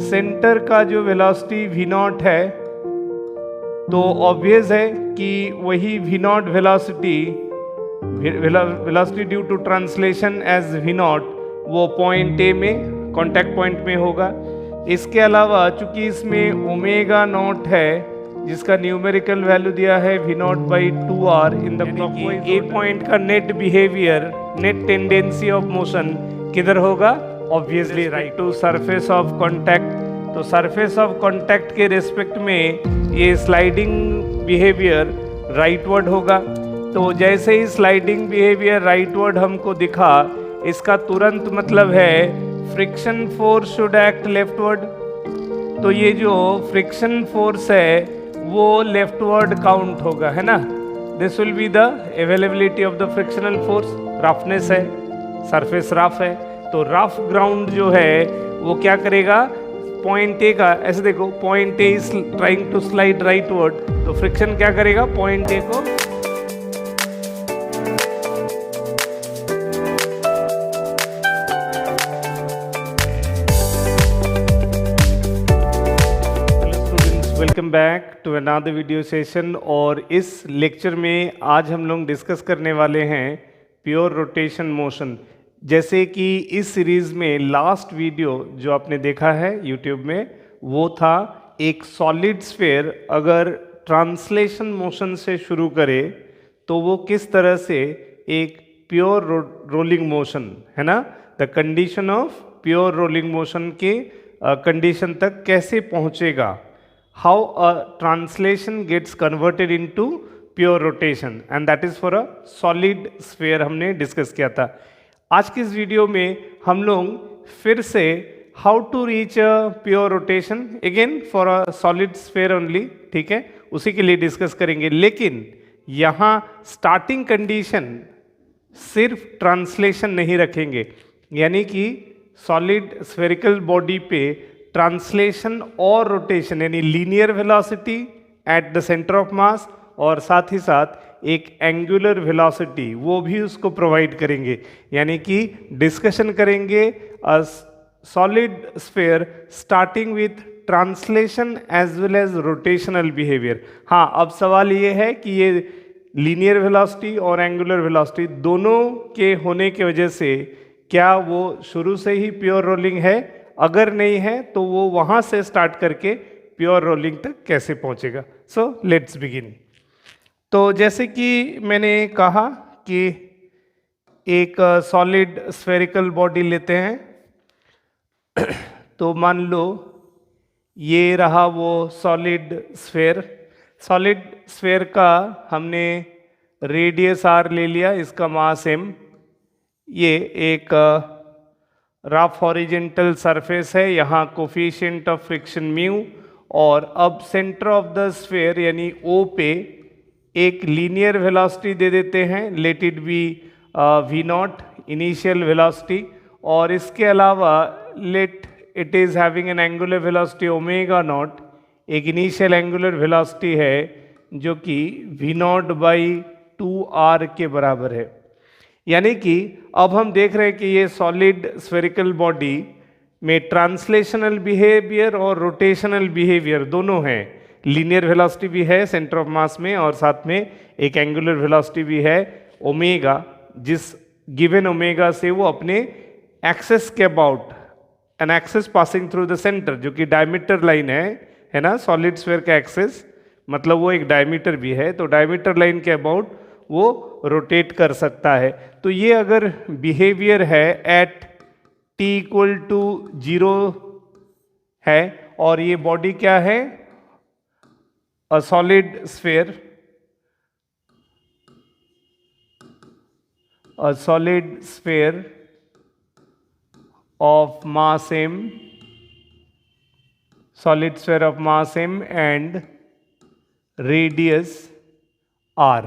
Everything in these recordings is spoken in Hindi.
सेंटर का जो वेलोसिटी v नॉट है, तो ऑब्वियस है कि वही v naught velocity due to translation as v naught वो पॉइंट ए में, कांटेक्ट पॉइंट में होगा। इसके अलावा चूंकि इसमें ओमेगा नॉट है जिसका न्यूमेरिकल वैल्यू दिया है v naught by 2r in the clockwise, a point का net behaviour, net tendency of motion किधर होगा? Obviously right to surface of contact. तो सरफेस ऑफ कांटेक्ट के रेस्पेक्ट में ये स्लाइडिंग बिहेवियर राइटवर्ड होगा। तो जैसे ही स्लाइडिंग बिहेवियर राइटवर्ड हमको दिखा, इसका तुरंत मतलब है friction force should act leftward. तो ये जो फ्रिक्शन फोर्स है वो लेफ्टवर्ड काउंट होगा, है ना। This will be the availability of the frictional force. Roughness है, सरफेस रफ है, तो रफ ग्राउंड जो है वो क्या करेगा? पॉइंट ए का, ऐसे देखो, point A is trying to slide rightward, तो फ्रिक्शन क्या करेगा? पॉइंट ए को welcome back to another video session. और इस लेक्चर में आज हम लोग डिस्कस करने वाले हैं प्योर रोटेशन मोशन। जैसे कि इस सीरीज़ में लास्ट वीडियो जो आपने देखा है यूट्यूब में, वो था एक सॉलिड स्फीयर अगर ट्रांसलेशन मोशन से शुरू करे तो वो किस तरह से एक प्योर रोलिंग मोशन, है ना, the condition of pure rolling motion के कंडीशन तक कैसे पहुँचेगा, how a translation gets converted into pure rotation, and that is for a solid sphere हमने डिस्कस किया था। आज की इस वीडियो में हम लोग फिर से how to reach a pure rotation again for a solid sphere only, ठीक है, उसी के लिए डिस्कस करेंगे। लेकिन यहाँ स्टार्टिंग कंडीशन सिर्फ ट्रांसलेशन नहीं रखेंगे, यानी कि सॉलिड स्फेरिकल बॉडी पे ट्रांसलेशन और रोटेशन यानी linear velocity at the centre of मास और साथ ही साथ एक एंगुलर वेलोसिटी वो भी उसको प्रोवाइड करेंगे। यानी कि डिस्कशन करेंगे a solid sphere starting with translation as well as rotational behaviour. हाँ, अब सवाल ये है कि ये लीनियर वेलोसिटी और एंगुलर वेलोसिटी दोनों के होने की वजह से क्या वो शुरू से ही प्योर रोलिंग है? अगर नहीं है तो वो वहाँ से स्टार्ट करके प्योर रोलिंग तक कैसे पहुँचेगा। So let's begin. तो जैसे कि मैंने कहा कि एक सॉलिड स्फेरिकल बॉडी लेते हैं तो मान लो ये रहा वो सॉलिड स्फेयर। सॉलिड स्फेयर का हमने रेडियस r ले लिया, इसका मास m। ये एक रफ हॉरिजेंटल सरफेस है, यहाँ कोफिशिएंट ऑफ फ्रिक्शन म्यू। और अब सेंटर ऑफ द स्फीयर यानी O पे एक लीनियर वेलोसिटी दे देते हैं, late it B v not initial velocity. और इसके अलावा let it is having an angular velocity omega not, एक इनिशियल एंगुलर वेलोसिटी है जो कि v नॉट बाई 2r के बराबर है। यानी कि अब हम देख रहे हैं कि ये सॉलिड स्फेरिकल बॉडी में ट्रांसलेशनल बिहेवियर और रोटेशनल बिहेवियर दोनों हैं। लीनियर वेलोसिटी भी है सेंटर ऑफ मास में और साथ में एक एंगुलर वेलोसिटी भी है ओमेगा, जिस गिवन ओमेगा से वो अपने एक्सेस के about, an axis passing through the centre जो कि डायमीटर लाइन है ना, सॉलिड स्फीयर का एक्सेस मतलब वो एक डायमीटर भी है, तो डायमीटर लाइन के अबाउट वो रोटेट कर सकता है। तो ये अगर बिहेवियर है एट t इक्वल टू 0 है और ये बॉडी क्या है? अ solid sphere, a solid sphere of mass m, solid sphere of mass m and radius r,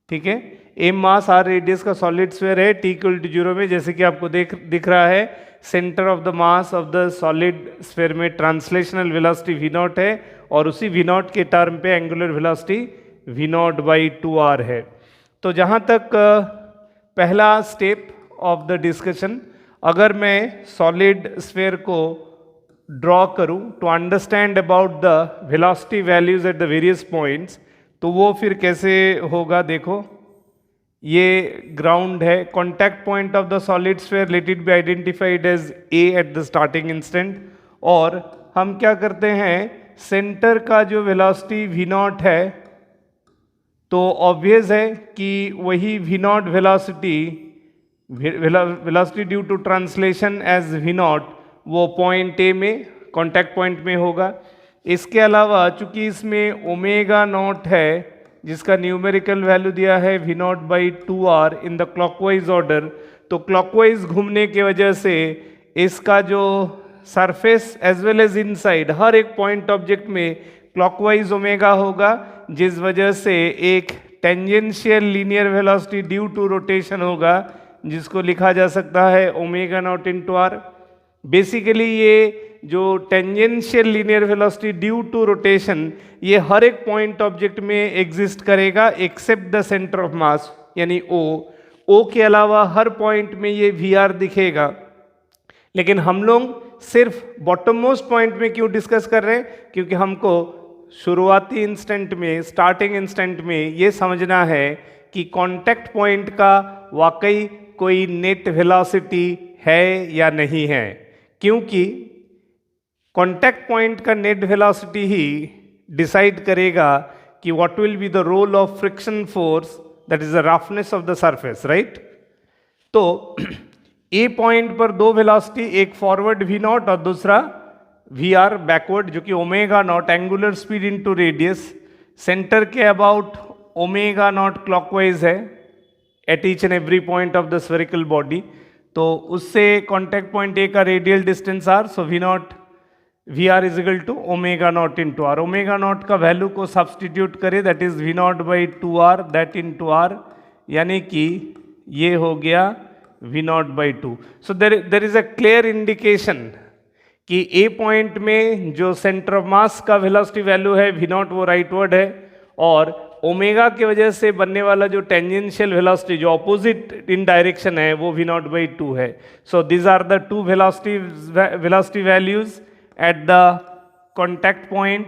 ठीक है। एम मास आर रेडियस का सॉलिड स्फीयर है t इक्वल टू 0 में, जैसे कि आपको दिख रहा है centre of the mass of the solid sphere में ट्रांसलेशनल वेलोसिटी v नॉट है और उसी v नॉट के टर्म पे angular velocity v naught by 2r है। तो जहाँ तक पहला स्टेप ऑफ द डिस्कशन, अगर मैं सॉलिड स्फीयर को ड्रॉ करूं to understand about the velocity values at the various points, तो वो फिर कैसे होगा, देखो ये ग्राउंड है, contact point of the solid sphere let it be identified as A at the starting instant, और हम क्या करते हैं, सेंटर का जो वेलोसिटी वी नॉट है, तो ऑब्वियस है कि वही v naught velocity due to translation as v naught वो पॉइंट ए में कॉन्टैक्ट पॉइंट में होगा। इसके अलावा चूंकि इसमें ओमेगा नॉट है जिसका न्यूमेरिकल वैल्यू दिया है v naught by 2r in the clockwise order, तो क्लॉकवाइज घूमने की वजह से इसका जो surface as well as inside हर एक पॉइंट ऑब्जेक्ट में क्लॉकवाइज ओमेगा होगा, जिस वजह से एक tangential linear velocity due to rotation होगा जिसको लिखा जा सकता है omega naught into r. Basically ये जो tangential linear velocity due to rotation ये हर एक पॉइंट ऑब्जेक्ट में एग्जिस्ट करेगा accept the centre of mass यानी ओ के अलावा हर पॉइंट में ये वी आर दिखेगा। लेकिन हम लोग सिर्फ बॉटम मोस्ट पॉइंट में क्यों डिस्कस कर रहे हैं, क्योंकि हमको शुरुआती इंस्टेंट में स्टार्टिंग इंस्टेंट में ये समझना है कि कांटेक्ट पॉइंट का वाकई कोई नेट वेलोसिटी है या नहीं है, क्योंकि कांटेक्ट पॉइंट का नेट वेलोसिटी ही डिसाइड करेगा कि what will be the role of friction force that is the roughness of the surface, right. तो ए पॉइंट पर दो वेलोसिटी, एक फॉरवर्ड वी नॉट और दूसरा वी आर बैकवर्ड, जो कि omega naught angular speed into radius, centre के अबाउट ओमेगा नॉट क्लॉकवाइज है at each and every point of the spherical body, तो उससे कॉन्टैक्ट पॉइंट ए का radial distance r, so v naught v r is equal to omega naught into r. Omega naught का वैल्यू को सब्सटीट्यूट करें, that is v naught by 2r that into r, यानी कि ये हो गया v naught by 2। So there is a clear indication कि ए पॉइंट में जो सेंटर ऑफ मास का वेलोसिटी वैल्यू है वी नॉट वो राइटवर्ड है, और ओमेगा की वजह से बनने वाला जो टेंजेंशियल वेलोसिटी जो ऑपोजिट इन डायरेक्शन है वो वी नॉट बाई 2 है। So these are the two velocity values at the contact point,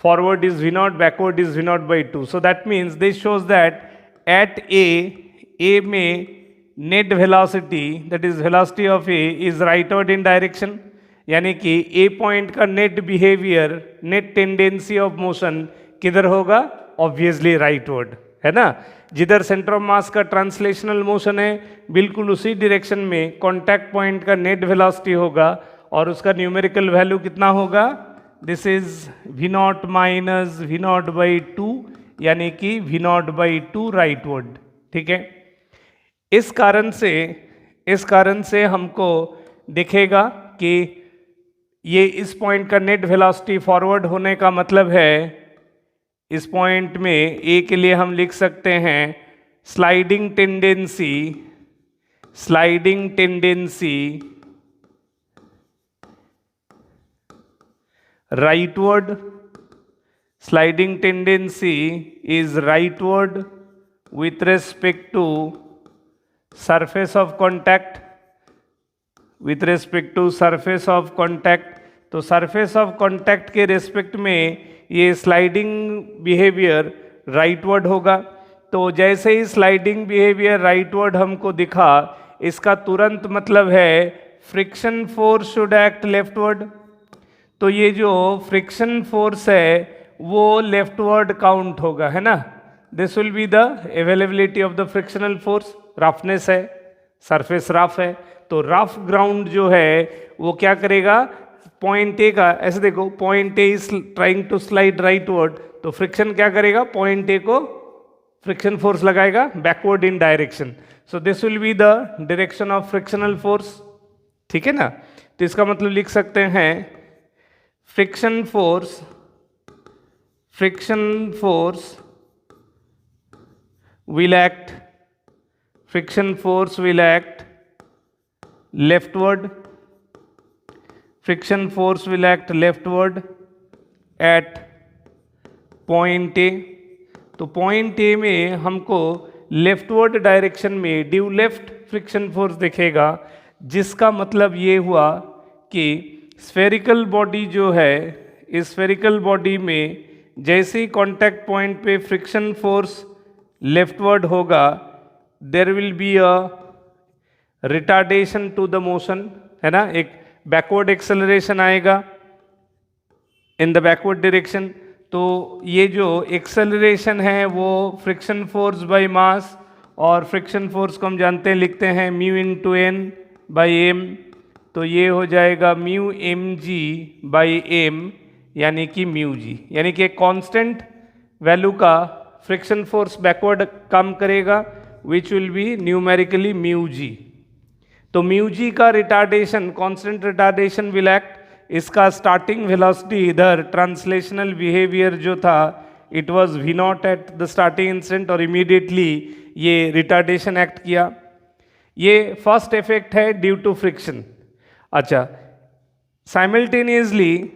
forward is v naught, backward is v naught by 2। So that means this shows that at ए में net velocity that is velocity of A is rightward in direction, यानी कि ए पॉइंट का net behaviour net tendency of motion किधर होगा, ऑब्वियसली राइटवर्ड, है ना। जिधर सेंटर ऑफ मास का ट्रांसलेशनल मोशन है बिल्कुल उसी डायरेक्शन में कॉन्टैक्ट पॉइंट का नेट वेलोसिटी होगा, और उसका न्यूमेरिकल वैल्यू कितना होगा, this is v naught minus we naught by 2, यानी कि वी नॉट बाई 2 राइटवर्ड, ठीक है। इस कारण से हमको दिखेगा कि ये इस पॉइंट का नेट वेलोसिटी फॉरवर्ड होने का मतलब है इस पॉइंट में ए के लिए हम लिख सकते हैं sliding tendency rightward, sliding tendency is rightward with respect to surface of contact, with respect to surface of contact। तो surface of contact के रेस्पेक्ट में ये स्लाइडिंग बिहेवियर राइटवर्ड होगा। तो जैसे ही स्लाइडिंग बिहेवियर राइटवर्ड हमको दिखा, इसका तुरंत मतलब है friction force should act leftward. तो ये जो फ्रिक्शन फोर्स है वो लेफ्टवर्ड काउंट होगा, है ना। This will be the availability of the frictional force. Roughness है, सरफेस रफ है, तो रफ ग्राउंड जो है वो क्या करेगा, पॉइंट ए का, ऐसे देखो point A is trying to slide rightward, तो फ्रिक्शन क्या करेगा, पॉइंट ए को फ्रिक्शन फोर्स लगाएगा backward in direction. So this will be the direction of frictional force, ठीक है ना। तो इसका मतलब लिख सकते हैं friction force will act leftward, friction force will act leftward at point A। तो पॉइंट ए में हमको लेफ्टवर्ड डायरेक्शन में ड्यू लेफ्ट फ्रिक्शन फोर्स दिखेगा, जिसका मतलब ये हुआ कि स्फेरिकल बॉडी जो है, इस स्फेरिकल बॉडी में जैसे ही कॉन्टैक्ट पॉइंट पे फ्रिक्शन फोर्स लेफ्टवर्ड होगा, there will be a retardation to the motion, है ना, एक बैकवर्ड एक्सेलरेशन आएगा इन द बैकवर्ड डायरेक्शन। तो ये जो एक्सेलरेशन है वो फ्रिक्शन फोर्स बाय मास, और फ्रिक्शन फोर्स को हम जानते हैं, लिखते हैं mu into N by M, तो ये हो जाएगा mu M G by M, यानी कि म्यू जी, यानी कि एक कांस्टेंट वैल्यू का फ्रिक्शन फोर्स बैकवर्ड काम करेगा, which will be numerically mu G. तो म्यू जी का retardation, constant retardation will act, इसका स्टार्टिंग वेलोसिटी इधर ट्रांसलेशनल बिहेवियर जो था, it was v naught at the starting instant, और इमीडिएटली ये रिटार्डेशन एक्ट किया। ये फर्स्ट इफेक्ट है ड्यू टू फ्रिक्शन। अच्छा, साइमल्टेनियसली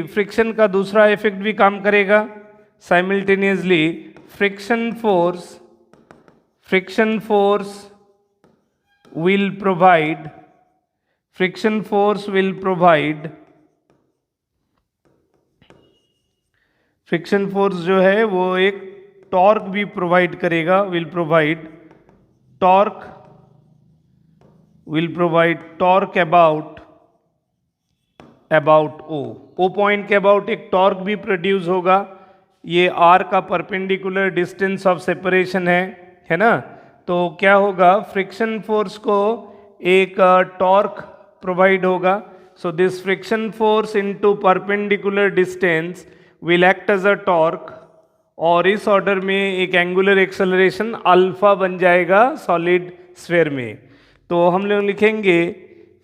फ्रिक्शन का दूसरा इफेक्ट भी काम करेगा। Simultaneously friction force will provide, friction force will provide, friction force जो है वो एक टॉर्क भी प्रोवाइड करेगा, will provide torque about O point के अबाउट एक टॉर्क भी प्रोड्यूस होगा। ये आर का परपेंडिकुलर डिस्टेंस ऑफ सेपरेशन है ना, तो क्या होगा, फ्रिक्शन फोर्स को एक टॉर्क प्रोवाइड होगा। So this friction force into perpendicular distance will act as a torque, और इस ऑर्डर में एक एंगुलर एक्सेलरेशन अल्फा बन जाएगा सॉलिड स्फीयर में। तो हम लोग लिखेंगे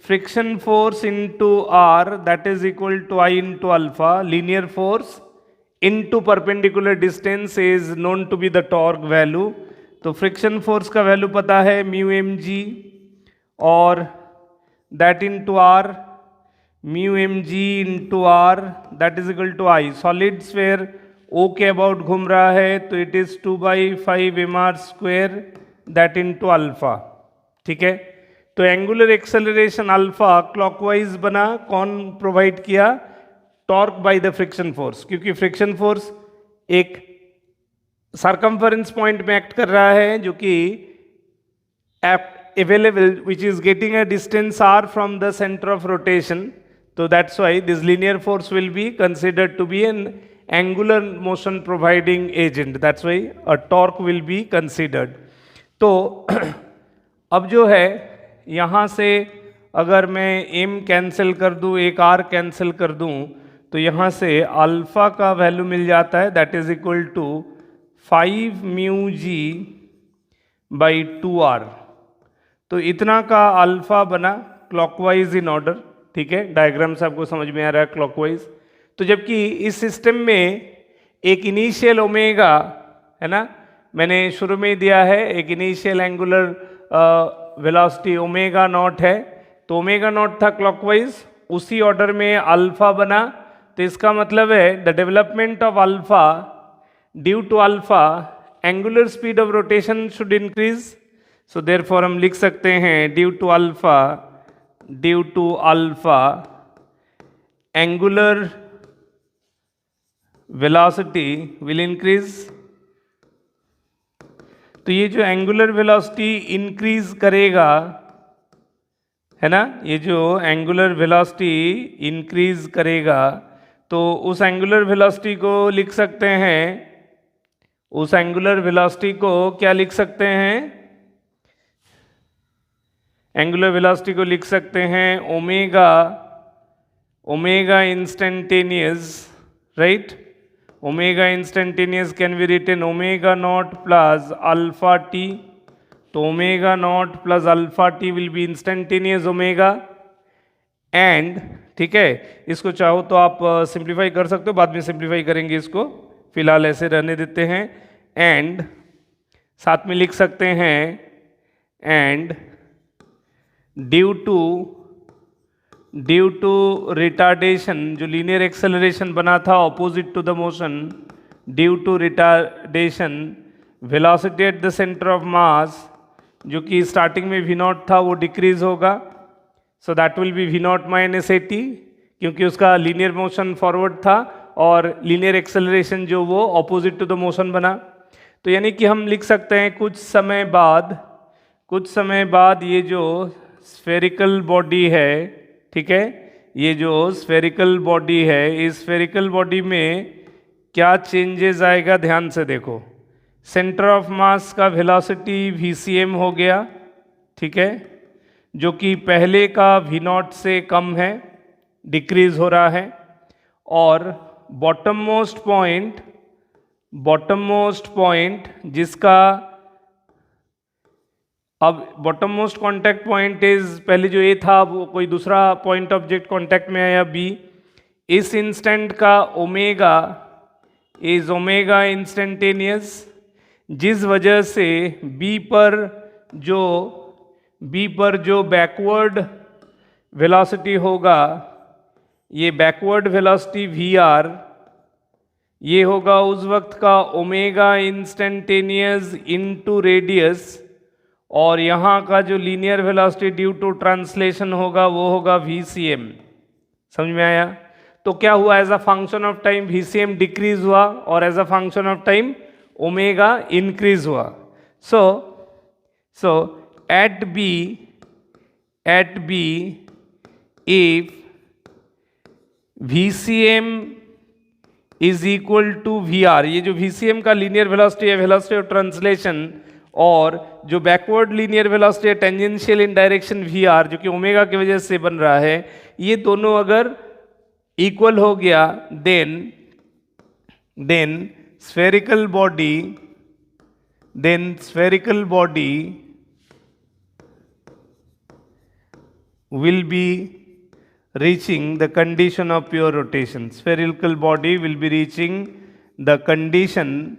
friction force into R that is equal to I into alpha, linear force into perpendicular distance is known to be the torque value. तो फ्रिक्शन फोर्स का वैल्यू पता है म्यू एम जी, और that into R, mu M G into R that is equal to I. Solid sphere okay about घूम रहा है, तो it is 2/5 M R square that into alpha. ठीक है, तो एंगुलर एक्सेलरेशन अल्फा क्लॉकवाइज बना, कौन प्रोवाइड किया, torque by the friction force, क्योंकि फ्रिक्शन फोर्स एक सरकमफरेंस पॉइंट में एक्ट कर रहा है जो कि available which is getting a distance R from the centre of rotation. तो that's why this linear force will be considered to be an angular motion providing agent, that's why a torque will be considered. तो अब जो है यहाँ से अगर मैं m कैंसिल कर दूँ, एक r कैंसिल कर दूँ, तो यहाँ से अल्फा का वैल्यू मिल जाता है, that is equal to 5 mu g by 2r। तो इतना का अल्फा बना क्लॉकवाइज इन ऑर्डर। ठीक है, डायग्राम से आपको समझ में आ रहा है क्लॉकवाइज। तो जबकि इस सिस्टम में एक इनिशियल ओमेगा है ना, मैंने शुरू में दिया है, एक initial angular velocity omega naught है, तो ओमेगा नॉट था क्लॉकवाइज, उसी ऑर्डर में अल्फा बना। तो इसका मतलब है the development of alpha, due to alpha angular speed of rotation should increase. So therefore हम लिख सकते हैं due to alpha angular velocity will increase. तो ये जो एंगुलर वेलोसिटी इंक्रीज करेगा है ना, ये जो एंगुलर वेलोसिटी इंक्रीज करेगा, तो उस एंगुलर वेलोसिटी को लिख सकते हैं, उस एंगुलर वेलोसिटी को क्या लिख सकते हैं, एंगुलर वेलोसिटी को लिख सकते हैं omega instantaneous, right. Omega instantaneous can be written omega naught plus alpha T. तो omega naught plus alpha T will be instantaneous omega and, ठीक है, इसको चाहो तो आप सिंप्लीफाई कर सकते हो, बाद में सिंप्लीफाई करेंगे, इसको फिलहाल ऐसे रहने देते हैं। एंड साथ में लिख सकते हैं एंड ड्यू टू रिटार्डेशन, जो लीनियर एक्सेलरेशन बना था opposite to the motion, due to retardation velocity at the centre of mass जो कि स्टार्टिंग में वी नॉट था वो डिक्रीज होगा, so that will be V naught minus a t, क्योंकि उसका लीनियर मोशन फॉरवर्ड था और लीनियर एक्सेलरेशन जो वो ऑपोजिट टू द मोशन बना। तो यानी कि हम लिख सकते हैं कुछ समय बाद ये जो स्फेरिकल बॉडी है, ठीक है, ये जो स्फेरिकल बॉडी है, इस स्फेरिकल बॉडी में क्या चेंजेस आएगा, ध्यान से देखो। सेंटर ऑफ मास का वेलोसिटी VCM हो गया, ठीक है, जो कि पहले का V नॉट से कम है, डिक्रीज हो रहा है। और बॉटम मोस्ट पॉइंट जिसका अब bottom most contact point is, पहले जो ए था वो कोई दूसरा पॉइंट ऑब्जेक्ट कॉन्टैक्ट में आया B, इस इंस्टेंट का ओमेगा इज ओमेगा इंस्टेंटेनियस, जिस वजह से B पर जो बैकवर्ड वेलोसिटी होगा, ये बैकवर्ड वेलोसिटी VR, ये होगा उस वक्त का ओमेगा इंस्टेंटेनियस इनटू रेडियस, और यहाँ का जो linear velocity due to translation होगा वो होगा VCM। समझ में आया? तो क्या हुआ, as a function of time VCM decrease हुआ और as a function of time omega increase हुआ। So at B if VCM is equal to VR, ये जो VCM का लीनियर वेलोसिटी है, वेलोसिटी ऑफ ट्रांसलेशन, और जो बैकवर्ड लीनियर वेलोसिटी है टेंजेंशियल इन डायरेक्शन VR, जो कि ओमेगा की वजह से बन रहा है, ये दोनों अगर इक्वल हो गया, then spherical body will be reaching the condition of pure rotation. Spherical body will be reaching the condition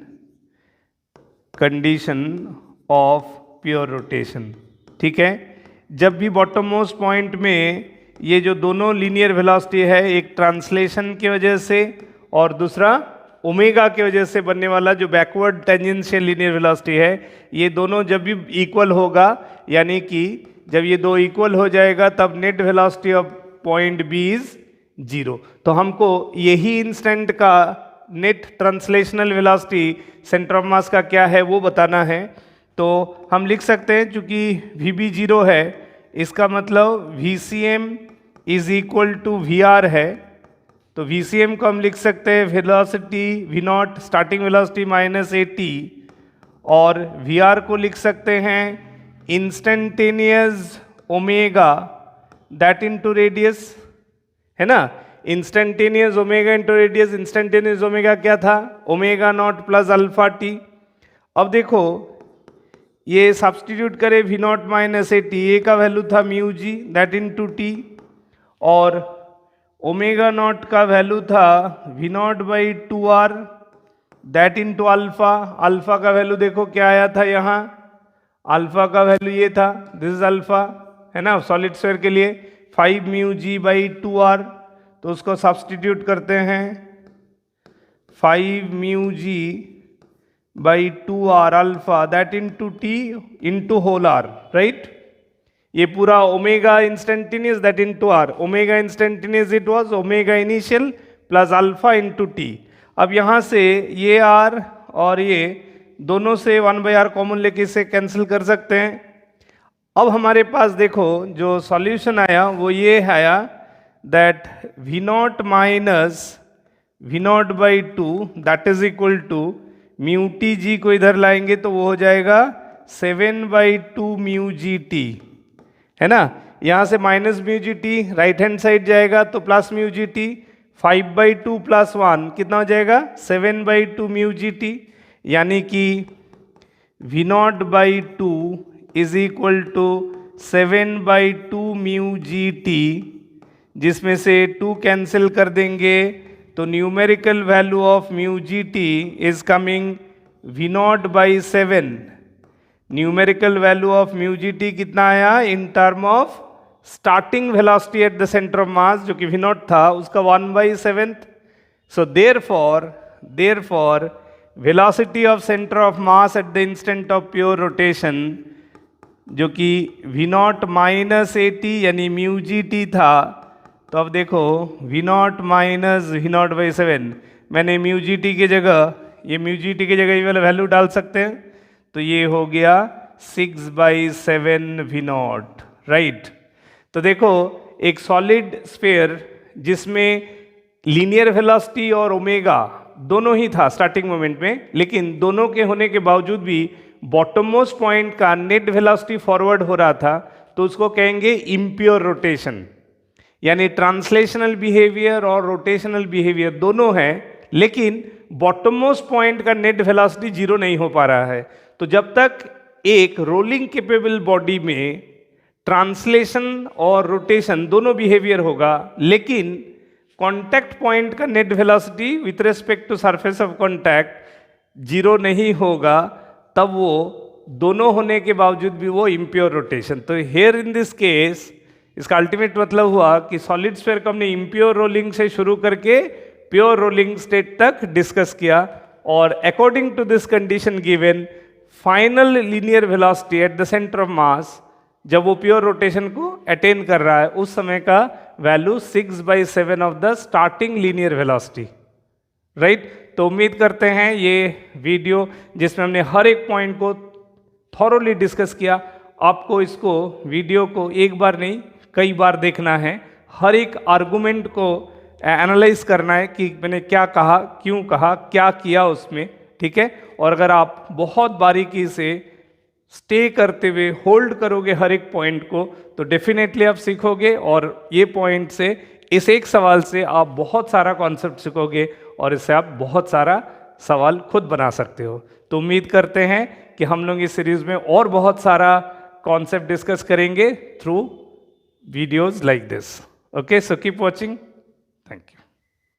of pure rotation, ठीक है। जब भी बॉटम मोस्ट पॉइंट में ये जो दोनों लीनियर वेलोसिटी है, एक ट्रांसलेशन की वजह से और दूसरा ओमेगा की वजह से बनने वाला जो बैकवर्ड टेंजेंशियल लीनियर वेलोसिटी है, ये दोनों जब भी इक्वल होगा, यानी कि जब ये दो इक्वल हो जाएगा तब net velocity of point B is 0। तो हमको यही इंस्टेंट का net translational velocity centre of mass का क्या है वो बताना है। तो हम लिख सकते हैं, चूंकि VB 0 है, इसका मतलब VCM is equal to VR है। तो VCM को हम लिख सकते हैं velocity V naught starting velocity minus AT, और VR को लिख सकते हैं instantaneous omega that into radius, है ना, instantaneous omega into radius. Instantaneous omega क्या था, omega naught plus alpha t. अब देखो ये सब्सटीट्यूट करें V naught minus AT, a का वैल्यू था mu g that into T, और ओमेगा नॉट का वैल्यू था V naught by 2R that into alpha. Alpha का वैल्यू देखो क्या आया था, यहाँ अल्फा का वैल्यू ये था, दिस इज अल्फा, है ना, सॉलिड स्फीयर के लिए 5 म्यू जी बाई 2R। तो उसको सब्सटीट्यूट करते हैं, 5 mu g by 2R alpha that into T into whole R, right. ये पूरा omega instantaneous that into R, omega instantaneous it was omega initial plus alpha into T। अब यहाँ से ये R और ये दोनों से 1/R कॉमन लेके इसे कैंसिल कर सकते हैं। अब हमारे पास देखो जो सॉल्यूशन आया वो ये आया that V naught minus V naught by 2 that is equal to mu t g को इधर लाएंगे तो वो हो जाएगा 7/2 म्यू जी टी, है ना। यहाँ से minus mu g T right hand side जाएगा तो plus mu g T, 5/2 plus 1 कितना हो जाएगा 7/2 म्यू जी टी, यानी कि V naught by 2 is equal to 7/2 mu g t, जिसमें से 2 कैंसिल कर देंगे तो numerical value of mu g t is coming V naught by 7। Numerical value of mu g t कितना आया in term of starting velocity at the centre of mass, जो कि V नॉट था, उसका 1/7। So therefore velocity of center of mass at the instant of pure rotation जो कि V naught minus a t यानी म्यू जी टी था। तो अब देखो V naught minus we naught by 7, मैंने म्यू जी टी की जगह ये म्यू जी टी की जगह ये वाला वैल्यू डाल सकते हैं, तो ये हो गया 6/7 वी नॉट, राइट। तो देखो एक सॉलिड स्फीयर जिसमें लीनियर वेलोसिटी और ओमेगा दोनों ही था स्टार्टिंग मोमेंट में, लेकिन दोनों के होने के बावजूद भी बॉटम मोस्ट पॉइंट का नेट वेलोसिटी फॉरवर्ड हो रहा था, तो उसको कहेंगे इम्प्योर रोटेशन। यानी ट्रांसलेशनल बिहेवियर और रोटेशनल बिहेवियर दोनों है, लेकिन बॉटम मोस्ट पॉइंट का नेट वेलोसिटी जीरो नहीं हो पा रहा है। तो जब तक एक रोलिंग कैपेबल बॉडी में ट्रांसलेशन और रोटेशन दोनों बिहेवियर होगा, लेकिन कांटेक्ट पॉइंट का net velocity with respect to surface of contact zero नहीं होगा, तब वो दोनों होने के बावजूद भी वो इम्प्योर रोटेशन। तो हेयर इन दिस केस इसका अल्टीमेट मतलब हुआ कि सॉलिड स्फीयर को हमने इम्प्योर रोलिंग से शुरू करके प्योर रोलिंग स्टेट तक डिस्कस किया, और according to this condition given final linear velocity at the centre of mass, जब वो प्योर रोटेशन को अटेन कर रहा है, उस समय का value 6/7 of the starting linear velocity, right. तो उम्मीद करते हैं ये वीडियो जिसमें हमने हर एक पॉइंट को थॉरोली डिस्कस किया, आपको इसको वीडियो को एक बार नहीं कई बार देखना है, हर एक आर्गुमेंट को एनालाइज करना है कि मैंने क्या कहा, क्यों कहा, क्या किया उसमें, ठीक है। और अगर आप बहुत बारीकी से स्टे करते हुए होल्ड करोगे हर एक पॉइंट को, तो डेफिनेटली आप सीखोगे, और ये पॉइंट से इस एक सवाल से आप बहुत सारा कॉन्सेप्ट सीखोगे, और इससे आप बहुत सारा सवाल खुद बना सकते हो। तो उम्मीद करते हैं कि हम लोग इस सीरीज में और बहुत सारा कॉन्सेप्ट डिस्कस करेंगे through videos like this. Okay, so keep watching, thank you.